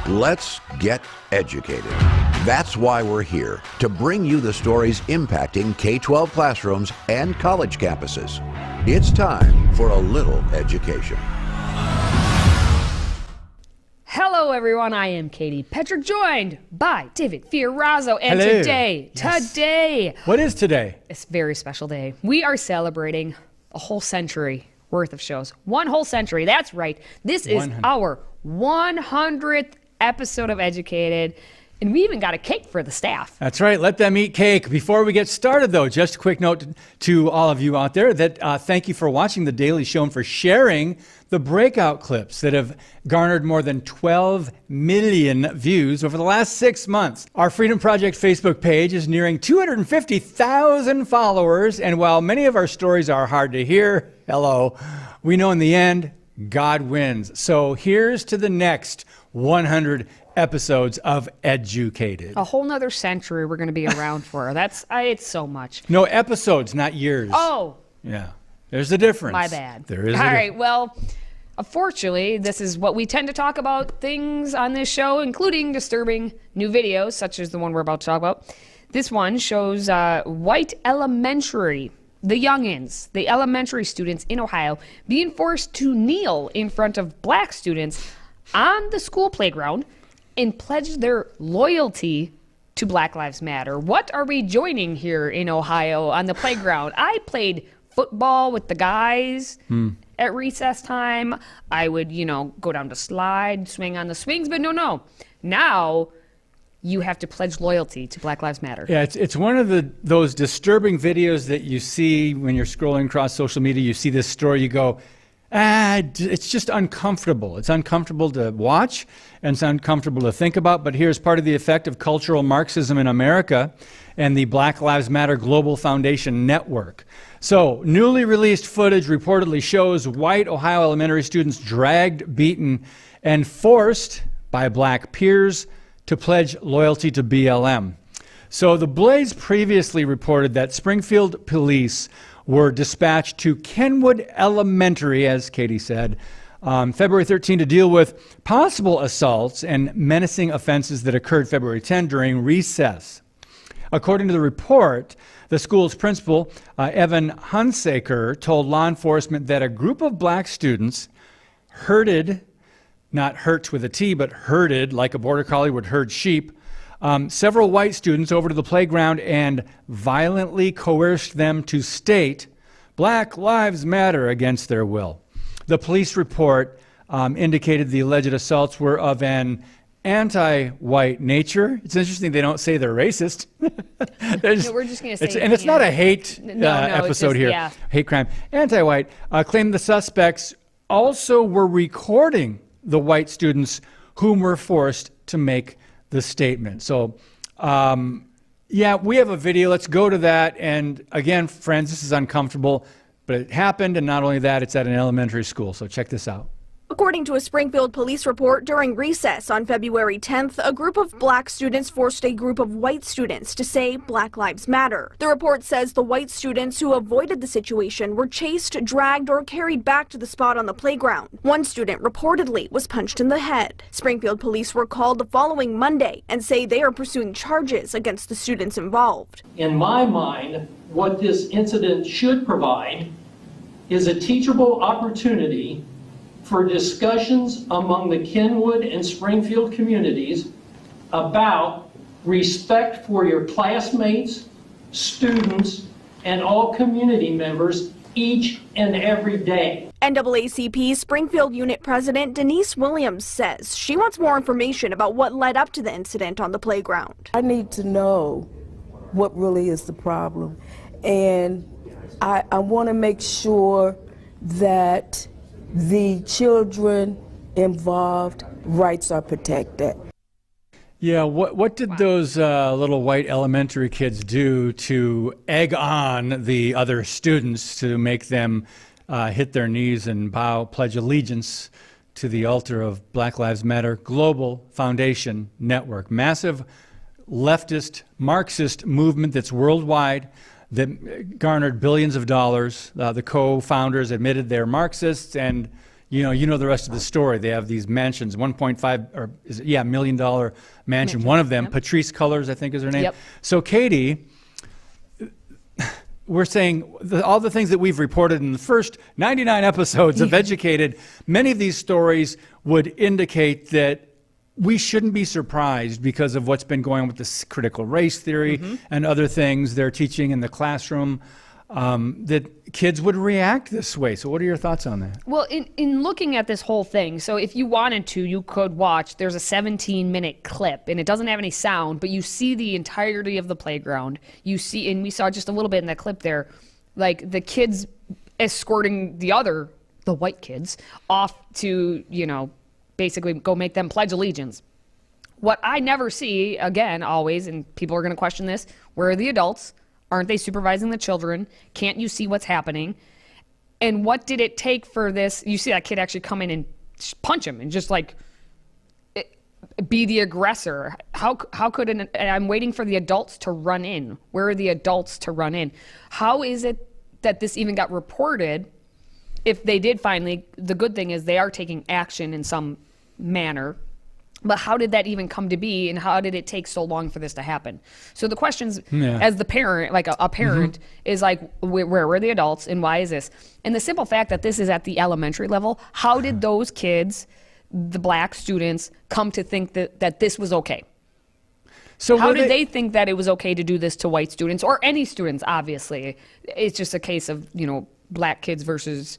Let's get educated. That's why we're here, to bring you the stories impacting K-12 classrooms and college campuses. It's time for a little education. Hello everyone, I am Katie Petrick, joined by David Fiorazzo, and Hello. today, What is today? it's a very special day. We are celebrating a whole century worth of shows. One whole century, that's right. This is 100. our 100th episode of Educated, and we even got a cake for the staff. That's right. Let them eat cake. Before we get started, though, just a quick note to all of you out there that thank you for watching The Daily Show and for sharing the breakout clips that have garnered more than 12 million views over the last 6 months. Our Freedom Project Facebook page is nearing 250,000 followers, and while many of our stories are hard to hear, we know in the end, God wins. So here's to the next 100 episodes of Educated. A whole nother century we're going to be around for. It's so much. No, episodes, not years. Oh, Yeah. There's a difference. my bad. There is All right, well, unfortunately, this is what we tend to talk about things on this show, including disturbing new videos, such as the one we're about to talk about. This one shows white elementary, the youngins, the elementary students in Ohio, being forced to kneel in front of black students on the school playground and pledge their loyalty to Black Lives Matter. What are we joining here in Ohio on the playground? I played football with the guys at recess time. I would, go down to slide, swing on the swings, but no. Now you have to pledge loyalty to Black Lives Matter. Yeah, it's one of those disturbing videos that you see when you're scrolling across social media. You see this story, you go, it's just uncomfortable. It's uncomfortable to watch, and it's uncomfortable to think about, but here's part of the effect of cultural Marxism in America and the Black Lives Matter Global Foundation Network. So, newly released footage reportedly shows white Ohio elementary students dragged, beaten, and forced by black peers to pledge loyalty to BLM. So, the Blaze previously reported that Springfield police were dispatched to Kenwood Elementary, as Katie said, February 13 to deal with possible assaults and menacing offenses that occurred February 10 during recess. According to the report, the school's principal, Evan Hunsaker, told law enforcement that a group of black students herded, not hurt with a T, but herded, like a border collie would herd sheep, several white students over to the playground and violently coerced them to state Black Lives Matter against their will. The police report indicated the alleged assaults were of an anti-white nature. It's interesting they don't say they're racist. No, we're just going to say... And it's not a hate episode just, here. Yeah. Hate crime. Anti-white claimed the suspects also were recording the white students whom were forced to make the statement. So, yeah, we have a video. Let's go to that. And again, friends, this is uncomfortable, but it happened. And not only that, it's at an elementary school. So check this out. According to a Springfield police report, during recess on February 10th, a group of black students forced a group of white students to say Black Lives Matter. The report says the white students who avoided the situation were chased, dragged, or carried back to the spot on the playground. One student reportedly was punched in the head. Springfield police were called the following Monday and say they are pursuing charges against the students involved. In my mind, what this incident should provide is a teachable opportunity for discussions among the Kenwood and Springfield communities about respect for your classmates, students, and all community members each and every day. NAACP Springfield Unit President Denise Williams says she wants more information about what led up to the incident on the playground. I need to know what really is the problem, and I want to make sure that the children involved rights are protected. Yeah, what did those little white elementary kids do to egg on the other students to make them hit their knees and bow, pledge allegiance to the altar of Black Lives Matter Global Foundation Network? Massive leftist Marxist movement that's worldwide, that garnered billions of dollars. The co-founders admitted they're Marxists, and you know the rest of the story. They have these mansions, 1.5 or $1 million mansion. One of them, Patrice Cullors, I think is her name. Yep. So Katie, we're saying all the things that we've reported in the first 99 episodes of Educated, many of these stories would indicate that we shouldn't be surprised because of what's been going on with this critical race theory and other things they're teaching in the classroom, that kids would react this way. So what are your thoughts on that? Well, in looking at this whole thing, so if you wanted to, you could watch, there's a 17-minute clip, and it doesn't have any sound, but you see the entirety of the playground. You see, and we saw just a little bit in that clip there, like the kids escorting the white kids off to, basically go make them pledge allegiance. What I never see, again, always, and people are going to question this, where are the adults? Aren't they supervising the children? Can't you see what's happening? And what did it take for this? You see that kid actually come in and punch him and just be the aggressor. How could I'm waiting for the adults to run in. Where are the adults to run in? How is it that this even got reported? If they did finally, the good thing is they are taking action in some manner. But how did that even come to be, and how did it take so long for this to happen? So the questions, as the parent, like a parent, is like, where were the adults, and why is this? And the simple fact that this is at the elementary level, how did those kids, the black students, come to think that this was okay? So how did they think that it was okay to do this to white students, or any students, obviously? It's just a case of, black kids versus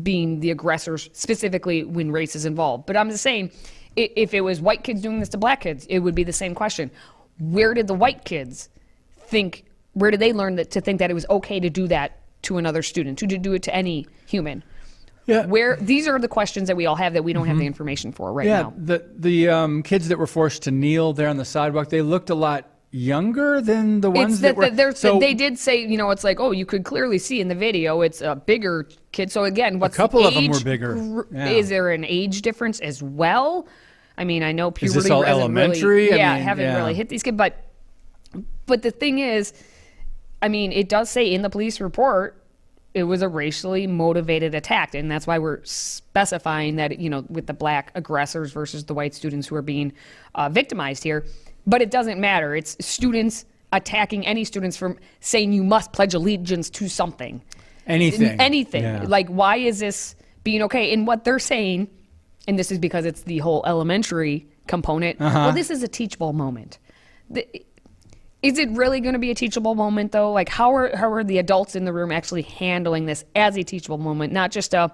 being the aggressors, specifically when race is involved. But I'm just saying, if it was white kids doing this to black kids, it would be the same question. Where did the white kids think, where did they learn to think that it was okay to do that to another student, to do it to any human? Yeah. These are the questions that we all have that we don't have the information for right now. The kids that were forced to kneel there on the sidewalk, they looked a lot younger than the ones that were. They did say, it's like, you could clearly see in the video, it's a bigger kid. So again, what's the age? A couple of them were bigger. Is there an age difference as well? I mean, I know puberty is this all elementary? Haven't really hit these kids, but the thing is, I mean, it does say in the police report it was a racially motivated attack, and that's why we're specifying that, with the black aggressors versus the white students who are being victimized here. But it doesn't matter. It's students attacking any students from saying you must pledge allegiance to something. Anything. Yeah. Like, why is this being okay? And what they're saying, and this is because it's the whole elementary component, well, this is a teachable moment. Is it really going to be a teachable moment, though? Like, how are the adults in the room actually handling this as a teachable moment? Not just well,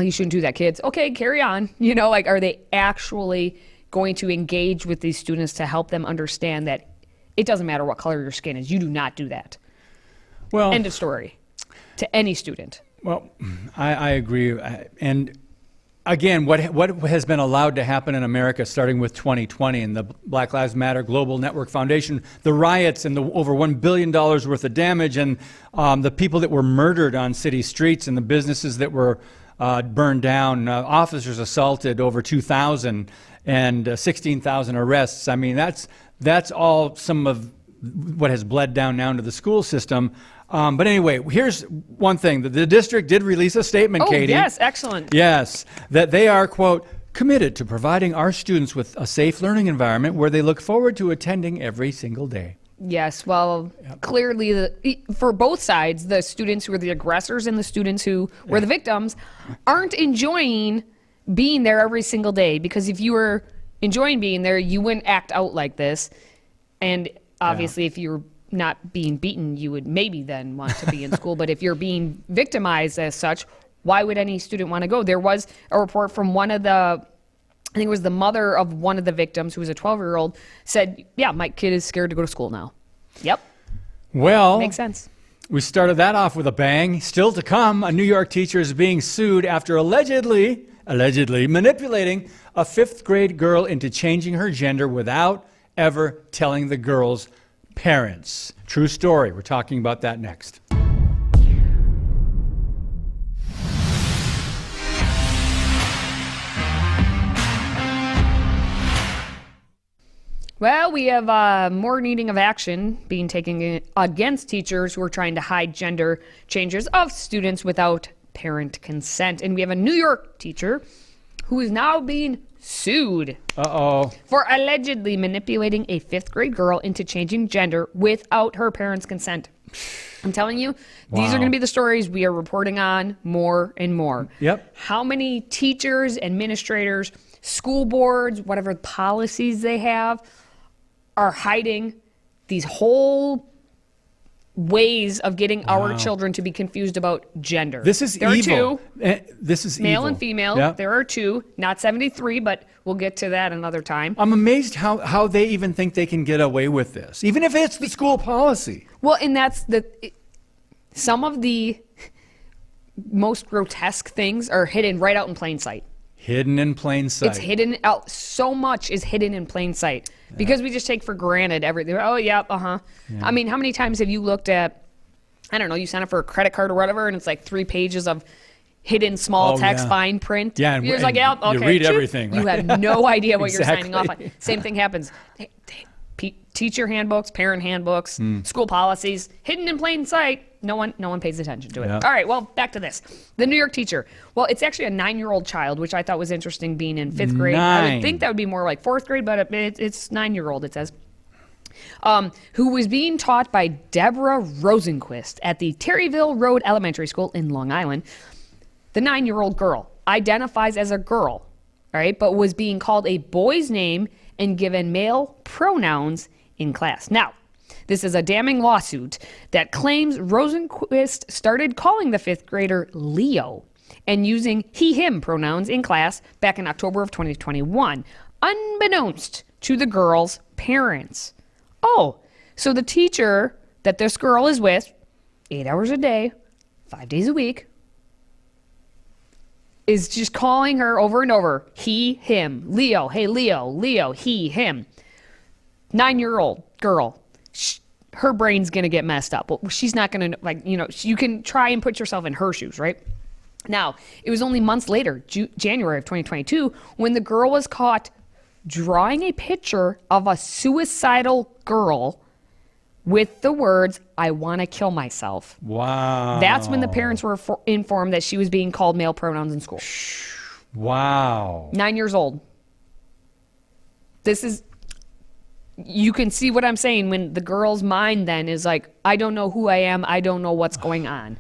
you shouldn't do that, kids. Okay, carry on. Are they actually going to engage with these students to help them understand that it doesn't matter what color your skin is. You do not do that. Well, end of story to any student. Well, I agree. And again, what has been allowed to happen in America, starting with 2020 and the Black Lives Matter Global Network Foundation, the riots and the over $1 billion worth of damage, and the people that were murdered on city streets and the businesses that were burned down, officers assaulted, over 2,000, and 16,000 arrests. I mean, that's all some of what has bled down now into the school system. But anyway, here's one thing. The district did release a statement, Katie. Oh, yes, excellent. Yes, that they are, quote, committed to providing our students with a safe learning environment where they look forward to attending every single day. Yes, well, clearly, for both sides, the students who are the aggressors and the students who were the victims aren't enjoying being there every single day, because if you were enjoying being there, you wouldn't act out like this. And obviously, if you're not being beaten, you would maybe then want to be in school. But if you're being victimized as such, why would any student want to go? There was a report from one of the, I think it was the mother of one of the victims, who was a 12-year-old, said, yeah, my kid is scared to go to school now. Yep. Well, makes sense. We started that off with a bang. Still to come, a New York teacher is being sued after allegedly manipulating a 5th grade girl into changing her gender without ever telling the girl's parents. True story. We're talking about that next. Well, we have more needing of action being taken against teachers who are trying to hide gender changes of students without parent consent. And we have a New York teacher who is now being sued for allegedly manipulating a 5th grade girl into changing gender without her parents' consent. I'm telling you, these are going to be the stories we are reporting on more and more. Yep. How many teachers, administrators, school boards, whatever policies they have, are hiding these whole ways of getting our children to be confused about gender. This is there evil. Are 2, this is male evil. and female. Yeah. There are 2, not 73, but we'll get to that another time. I'm amazed how they even think they can get away with this, even if it's the school policy. Well, and that's some of the most grotesque things are hidden right out in plain sight. Hidden in plain sight. It's hidden out. So much is hidden in plain sight because we just take for granted everything. Oh, yeah, Yeah. I mean, how many times have you looked at, I don't know, you sign up for a credit card or whatever, and it's like 3 pages of hidden small text, fine print. Yeah, you're just like, yeah, okay. You read everything. You Right? have no idea what Exactly. you're signing off on. Same thing happens. Teacher handbooks, parent handbooks, school policies, hidden in plain sight. No one pays attention to it. Yeah. All right, well, back to this. The New York teacher. Well, it's actually a 9-year-old child, which I thought was interesting being in 5th grade. I 9. would think that would be more like 4th grade, but it's 9-year-old, it says. Who was being taught by Deborah Rosenquist at the Terryville Road Elementary School in Long Island. The 9-year-old girl identifies as a girl, all right, but was being called a boy's name and given male pronouns in class. Now, this is a damning lawsuit that claims Rosenquist started calling the 5th grader Leo and using he/him pronouns in class back in October of 2021, unbeknownst to the girl's parents. Oh, so the teacher that this girl is with, 8 hours a day, 5 days a week, is just calling her over and over, he, him, Leo, hey, Leo, he, him. 9-year-old girl, her brain's going to get messed up. Well, she's not going to, you can try and put yourself in her shoes, right? Now, it was only months later, January of 2022, when the girl was caught drawing a picture of a suicidal girl with the words, I want to kill myself. Wow. That's when the parents were informed that she was being called male pronouns in school. Wow. 9 years old. This is, you can see what I'm saying when the girl's mind then is like, I don't know who I am. I don't know what's going on.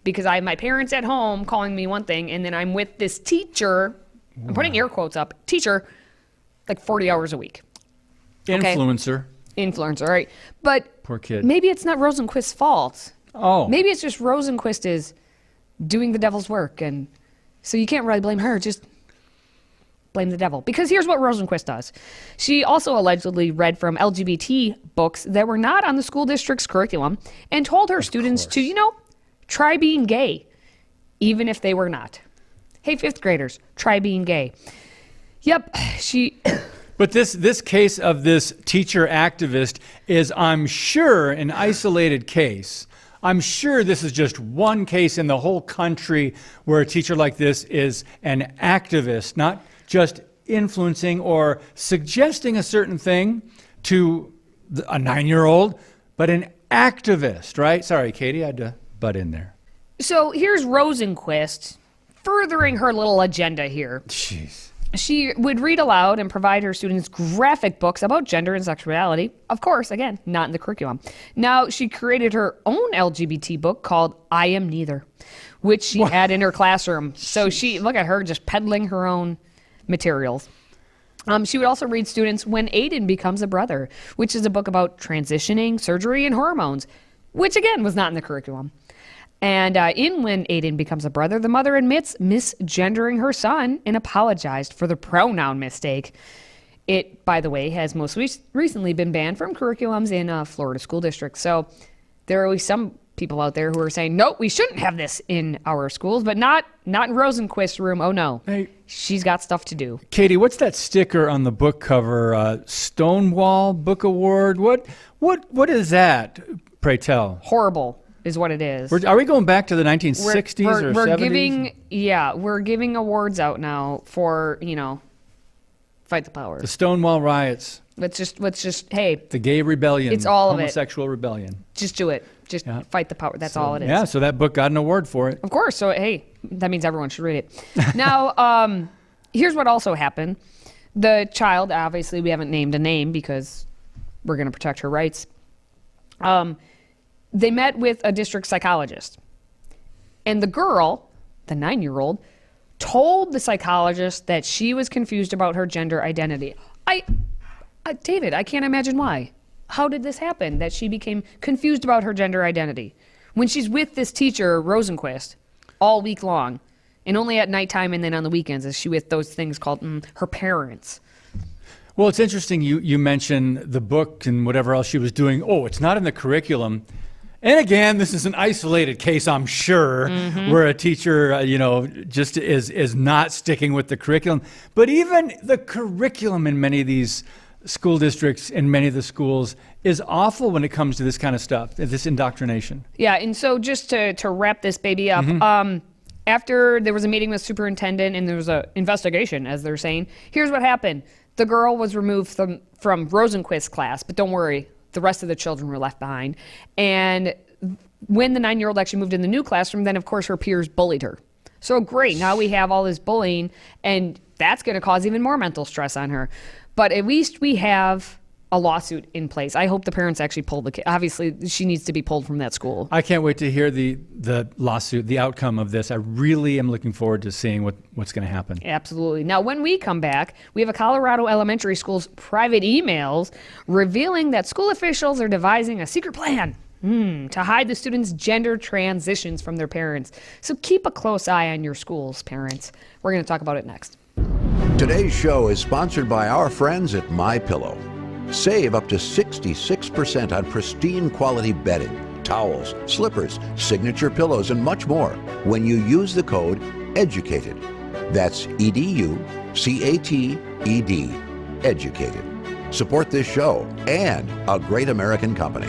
Because I have my parents at home calling me one thing, and then I'm with this teacher, I'm putting air quotes up, teacher, like 40 hours a week. Influencer. Influencer, right? But Poor kid. maybe it's not Rosenquist's fault. Oh. Maybe it's just Rosenquist is doing the devil's work, and so you can't really blame her, just blame the devil. Because here's what Rosenquist does. She also allegedly read from LGBT books that were not on the school district's curriculum and told her students to, try being gay, even if they were not. Hey, 5th graders, try being gay. Yep, But this case of this teacher activist is, I'm sure, an isolated case. I'm sure this is just one case in the whole country where a teacher like this is an activist, not just influencing or suggesting a certain thing to a 9-year-old, but an activist, right? Sorry, Katie, I had to butt in there. So here's Rosenquist furthering her little agenda here. Jeez. She would read aloud and provide her students graphic books about gender and sexuality. Of course, again, not in the curriculum. Now, she created her own LGBT book called I Am Neither, which she had in her classroom. So look at her just peddling her own materials. She would also read students When Aiden Becomes a Brother, which is a book about transitioning, surgery, and hormones, which again was not in the curriculum. And in When Aiden Becomes a Brother, the mother admits misgendering her son and apologized for the pronoun mistake. It, by the way, has most recently been banned from curriculums in Florida school districts. So there are always some people out there who are saying, nope, we shouldn't have this in our schools, but not in Rosenquist's room. Oh, no. Hey. She's got stuff to do. Katie, what's that sticker on the book cover? Stonewall Book Award? What is that, pray tell? Horrible is what it is. Are we going back to the 1960s or we're 70s? we're giving awards out now for, Fight the power. The Stonewall riots, Let's just, hey, the gay rebellion, It's all of it. homosexual rebellion. just do it. Just Yeah. fight the power. That's all it is. Yeah, so that book got an award for it. Of course. So, hey, that means everyone should read it. Now, here's what also happened. The child, obviously, we haven't named a name because we're going to protect her rights. They met with a district psychologist. And the girl, the 9-year-old, told the psychologist that she was confused about her gender identity. David, I can't imagine why. How did this happen, that she became confused about her gender identity? When she's with this teacher, Rosenquist, all week long, and only at nighttime and then on the weekends is she with those things called her parents. Well, it's interesting you mention the book and whatever else she was doing. Oh, it's not in the curriculum. And again, this is an isolated case, I'm sure, where a teacher, just is not sticking with the curriculum. But even the curriculum in many of these school districts, in many of the schools, is awful when it comes to this kind of stuff, this indoctrination. Yeah, and so just to wrap this baby up, after there was a meeting with superintendent and there was an investigation, as they're saying, here's what happened. The girl was removed from Rosenquist's class, but don't worry, the rest of the children were left behind. And when the 9-year-old actually moved in the new classroom, then of course her peers bullied her. So great, now we have all this bullying, and that's going to cause even more mental stress on her. But at least we have a lawsuit in place. I hope the parents actually pull the kid. Obviously, she needs to be pulled from that school. I can't wait to hear the lawsuit, the outcome of this. I really am looking forward to seeing what's going to happen. Absolutely. Now, when we come back, we have a Colorado elementary school's private emails revealing that school officials are devising a secret plan to hide the students' gender transitions from their parents. So keep a close eye on your schools, parents. We're going to talk about it next. Today's show is sponsored by our friends at MyPillow. Save up to 66% on pristine quality bedding, towels, slippers, signature pillows, and much more when you use the code EDUCATED. That's EDUCATED. Educated. Support this show and a great American company.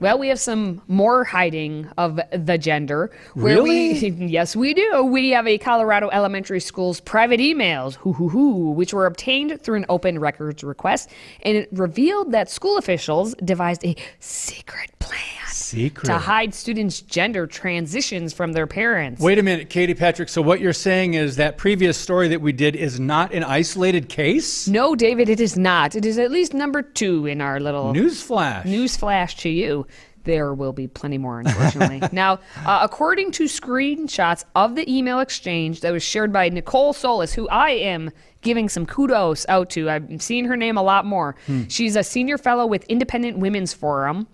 Well, we have some more hiding of the gender. Really? Yes, we do. We have a Colorado elementary school's private emails, which were obtained through an open records request, and it revealed that school officials devised a secret plan to hide students' gender transitions from their parents. Wait a minute, Katie Patrick. So what you're saying is that previous story that we did is not an isolated case? No, David, it is not. It is at least number 2 in our little Newsflash to you. There will be plenty more, unfortunately. Now, according to screenshots of the email exchange that was shared by Nicole Solis, who I am giving some kudos out to. I'm seeing her name a lot more. She's a senior fellow with Independent Women's Forum.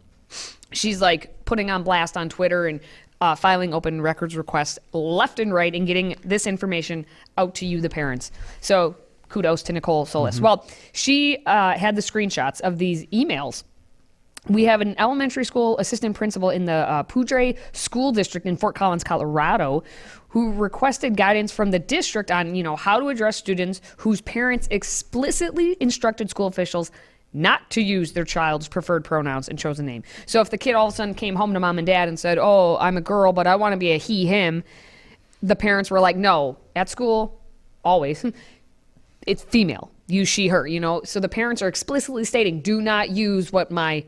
She's like putting on blast on Twitter and filing open records requests left and right and getting this information out to you, the parents. So kudos to Nicole Solis. Well, she had the screenshots of these emails. We have an elementary school assistant principal in the Poudre School District in Fort Collins, Colorado, who requested guidance from the district on, how to address students whose parents explicitly instructed school officials not to use their child's preferred pronouns and chosen name. So if the kid all of a sudden came home to mom and dad and said, "Oh, I'm a girl, but I want to be a he, him," the parents were like, "No, at school, always, it's female. Use she, her," So the parents are explicitly stating, do not use what my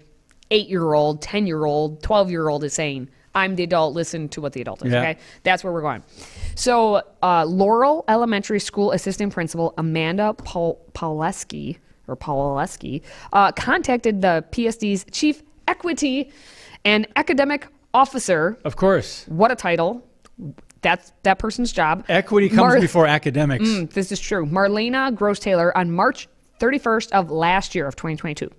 8-year-old, 10-year-old, 12-year-old is saying. I'm the adult. Listen to what the adult is, okay? That's where we're going. So Laurel Elementary School Assistant Principal Amanda Pawlowski contacted the PSD's Chief Equity and Academic Officer. Of course. What a title. That's that person's job. Equity comes before academics. This is true. Marlena Gross-Taylor on March 31st of last year of 2022.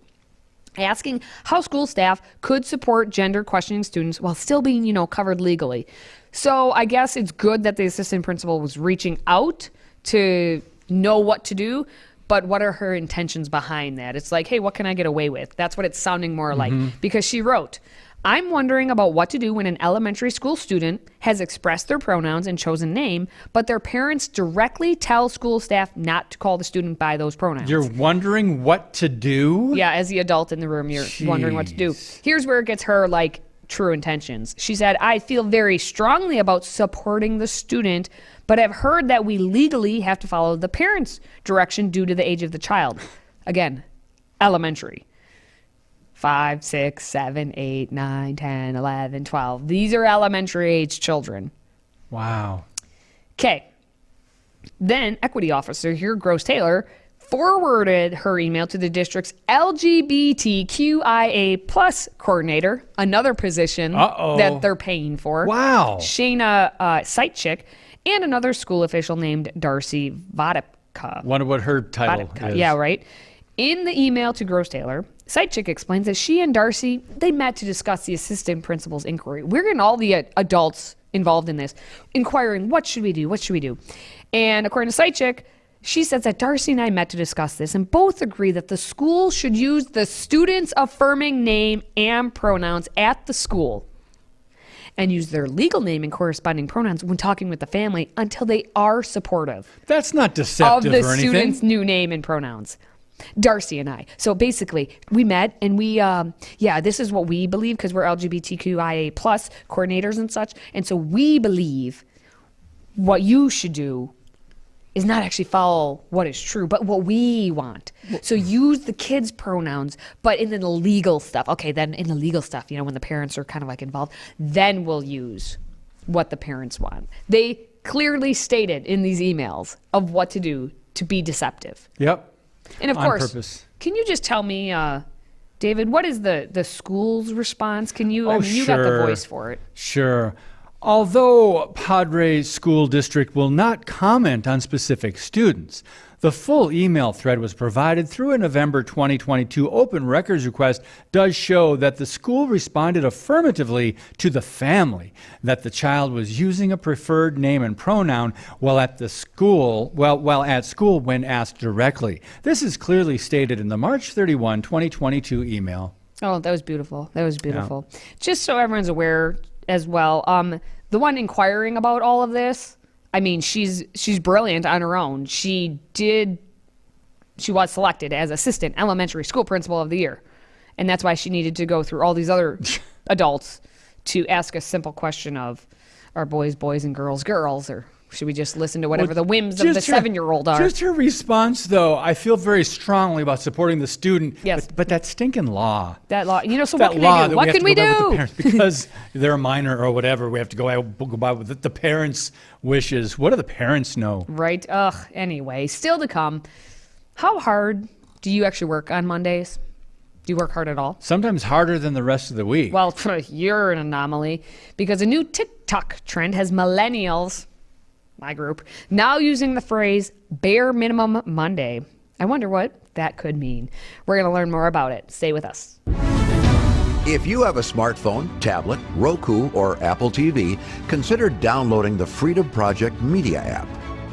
Asking how school staff could support gender questioning students while still being, covered legally. So I guess it's good that the assistant principal was reaching out to know what to do, but what are her intentions behind that? It's like, hey, what can I get away with? That's what it's sounding more like. Because she wrote, I'm wondering about what to do when an elementary school student has expressed their pronouns and chosen name, but their parents directly tell school staff not to call the student by those pronouns. You're wondering what to do? Yeah, as the adult in the room, you're wondering what to do. Here's where it gets her, true intentions. She said, I feel very strongly about supporting the student, but have heard that we legally have to follow the parent's direction due to the age of the child. Again, elementary. 5, 6, 7, 8, 9, 10, 11, 12. These are elementary age children. Wow. Okay. Then equity officer here, Gross Taylor, forwarded her email to the district's LGBTQIA plus coordinator, another position that they're paying for. Wow. Shayna Sitechik, and another school official named Darcy Vodopka. Wonder what her title is. Yeah, right. In the email to Gross Taylor, Sitechik explains that she and Darcy, they met to discuss the assistant principal's inquiry. We're getting all the adults involved in this, inquiring, what should we do? What should we do? And according to Sitechik, she says that Darcy and I met to discuss this and both agree that the school should use the student's affirming name and pronouns at the school and use their legal name and corresponding pronouns when talking with the family until they are supportive. That's not deceptive of the or anything. student's new name and pronouns. Darcy and I. So basically, we met and we, this is what we believe because we're LGBTQIA plus coordinators and such. And so we believe what you should do is not actually follow what is true, but what we want. So use the kids' pronouns, but in the legal stuff. Okay, then in the legal stuff, when the parents are kind of like involved, then we'll use what the parents want. They clearly stated in these emails of what to do to be deceptive. Yep. And of On course, purpose. Can you just tell me, David, what is the school's response? Can you, you got the sure. voice for it. Sure. Although Padre School District will not comment on specific students, the full email thread was provided through a November 2022 open records request does show that the school responded affirmatively to the family that the child was using a preferred name and pronoun while at school when asked directly. This is clearly stated in the March 31, 2022 email. Oh, that was beautiful. That was beautiful. Yeah. Just so everyone's aware as well, the one inquiring about all of this, I mean, she's brilliant on her own. She was selected as assistant elementary school principal of the year. And that's why she needed to go through all these other adults to ask a simple question of, are boys boys and girls girls, or should we just listen to whatever the whims of the 7-year-old are? Just her response, though, I feel very strongly about supporting the student. Yes. But that stinking law. That law. So what can they do? What can we do? Because they're a minor or whatever, we have to go by with the parents' wishes. What do the parents know? Right. Anyway, still to come. How hard do you actually work on Mondays? Do you work hard at all? Sometimes harder than the rest of the week. Well, you're an anomaly because a new TikTok trend has millennials, my group, now using the phrase bare minimum Monday. I wonder what that could mean. We're going to learn more about it. Stay with us. If you have a smartphone, tablet, Roku, or Apple TV, consider downloading the Freedom Project Media app.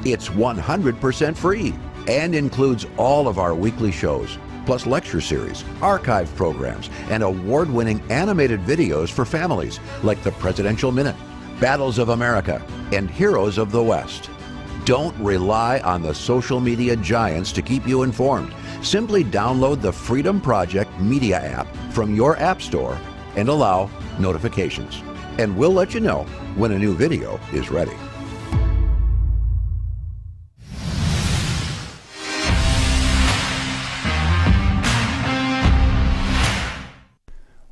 It's 100% free and includes all of our weekly shows, plus lecture series, archive programs, and award-winning animated videos for families like the Presidential Minute, Battles of America, and Heroes of the West. Don't rely on the social media giants to keep you informed. Simply download the Freedom Project Media app from your app store and allow notifications. And we'll let you know when a new video is ready.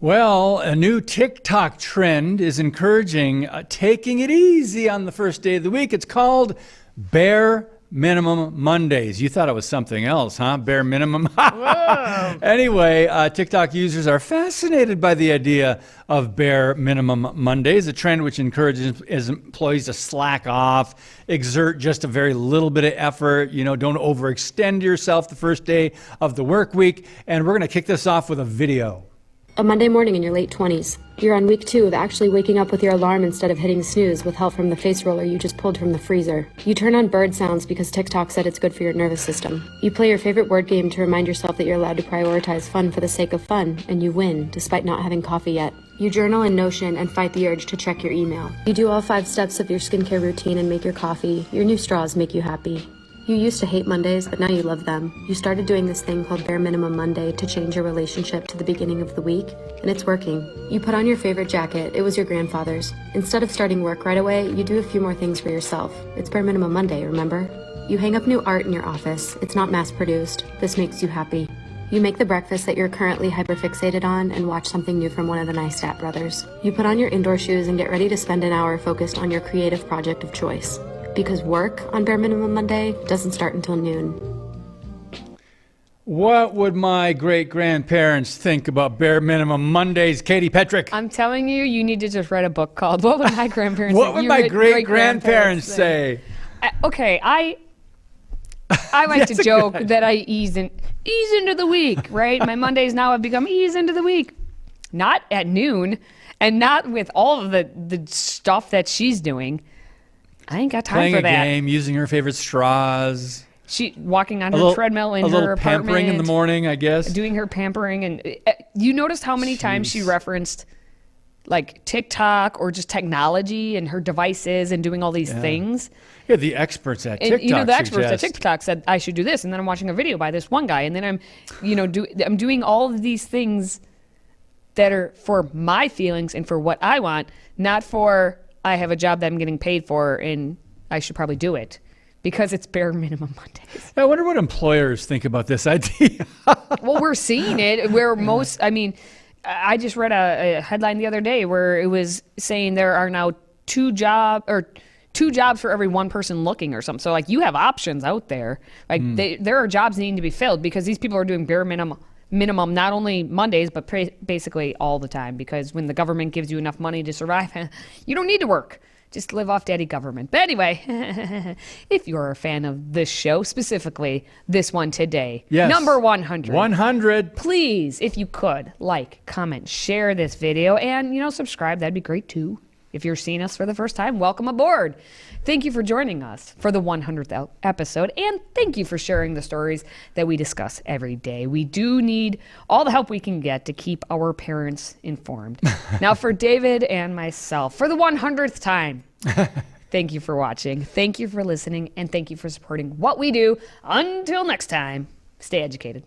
Well, a new TikTok trend is encouraging taking it easy on the first day of the week. It's called Bare Minimum Mondays. You thought it was something else, huh? Bare minimum? Anyway, TikTok users are fascinated by the idea of Bare Minimum Mondays, a trend which encourages employees to slack off, exert just a very little bit of effort, don't overextend yourself the first day of the work week. And we're going to kick this off with a video. A Monday morning in your late 20s. You're on week 2 of actually waking up with your alarm instead of hitting snooze with help from the face roller you just pulled from the freezer. You turn on bird sounds because TikTok said it's good for your nervous system. You play your favorite word game to remind yourself that you're allowed to prioritize fun for the sake of fun, and you win despite not having coffee yet. You journal in Notion and fight the urge to check your email. You do all 5 steps of your skincare routine and make your coffee. Your new straws make you happy. You used to hate Mondays, but now you love them. You started doing this thing called Bare Minimum Monday to change your relationship to the beginning of the week, and it's working. You put on your favorite jacket. It was your grandfather's. Instead of starting work right away, you do a few more things for yourself. It's Bare Minimum Monday, remember? You hang up new art in your office. It's not mass-produced. This makes you happy. You make the breakfast that you're currently hyperfixated on and watch something new from one of the Neistat brothers. You put on your indoor shoes and get ready to spend an hour focused on your creative project of choice. Because work on Bare Minimum Monday doesn't start until noon. What would my great-grandparents think about Bare Minimum Mondays, Katie Petrick? I'm telling you, you need to just write a book called "What Would My Grandparents What Say?" would my great-grandparents say? Okay, I like to joke that I ease into the week, right? My Mondays now have become ease into the week. Not at noon, and not with all of the stuff that she's doing. I ain't got time Playing for a that. game, using her favorite straws. She walking on her treadmill in her apartment. Pampering in the morning, I guess. Doing her pampering. And you noticed how many times she referenced like TikTok or just technology and her devices and doing all these things. Yeah, the experts at And, TikTok the experts at suggest. TikTok said I should do this, and then I'm watching a video by this one guy, and then I'm, I'm doing all of these things that are for my feelings and for what I want, not for I have a job that I'm getting paid for and I should probably do it because it's Bare Minimum Mondays. I wonder what employers think about this idea. Well, we're seeing it where I just read a headline the other day where it was saying there are now two jobs for every one person looking or something. So like you have options out there. Like there are jobs needing to be filled because these people are doing bare minimum not only Mondays, but basically all the time, because when the government gives you enough money to survive, you don't need to work. Just live off daddy government. But anyway, if you're a fan of this show, specifically this one today, Yes. number 100. 100. Please, if you could, like, comment, share this video, and, subscribe. That'd be great, too. If you're seeing us for the first time, welcome aboard. Thank you for joining us for the 100th episode, and thank you for sharing the stories that we discuss every day. We do need all the help we can get to keep our parents informed. Now, for David and myself, for the 100th time, thank you for watching, thank you for listening, and thank you for supporting what we do. Until next time, stay educated.